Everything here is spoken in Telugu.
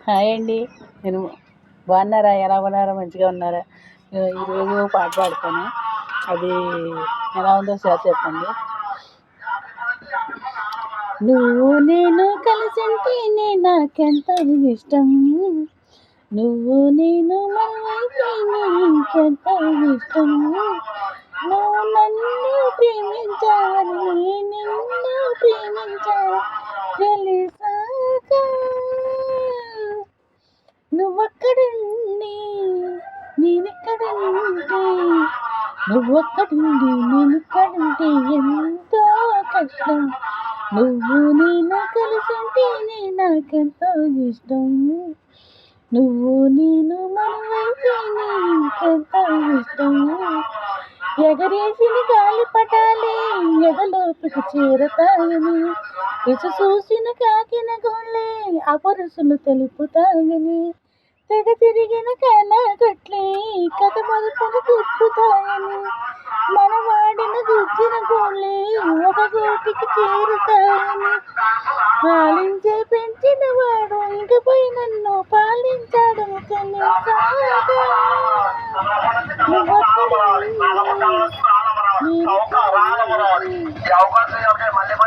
హాయ్ అండి. నేను బాగున్నారా? ఎలా ఉన్నారా? మంచిగా ఉన్నారా? ఈరోజు పాట పాడతాను. అది ఎలా ఉందో సార్ చెప్పండి. నువ్వు నేను కలిసింటేనే నాకెంత ఇష్టం, నువ్వు నేను మనమైతేనే ఇంకెంత ఇష్టం. నువ్వు నన్ను ప్రేమించావని నేను నిన్ను ప్రేమించాను తెలిసాక, నువ్వక్కడుండి నేనెక్కడుంటే, నువ్వక్కడుండి నేనెక్కడుంటే ఎంతో కష్టం. నువ్వు నేను కలిసుంటేనే నాకెంతో ఇష్టం, నువ్వు నేను మనమైతేనే ఇంకెంతో ఇష్టం. ఎగరేసిన గాలిపటాలే ఎదలోపుకి చేరతాయని, రుచి చూసిన కాకిన గోళ్ళే అపరుసులు తెలుపుతాయని, తెగ తిరిగిన కళగట్లే కథ మలుపులు తిప్పుతాయని, మన వాడిన గుజ్జిన గోళ్ళే ఒక గోటికి చేరుతాయని, పాలించే పెంచిన వాడు ఇంకపై నన్ను పాలించాడు తెలిసాక, నువ్వక్కడ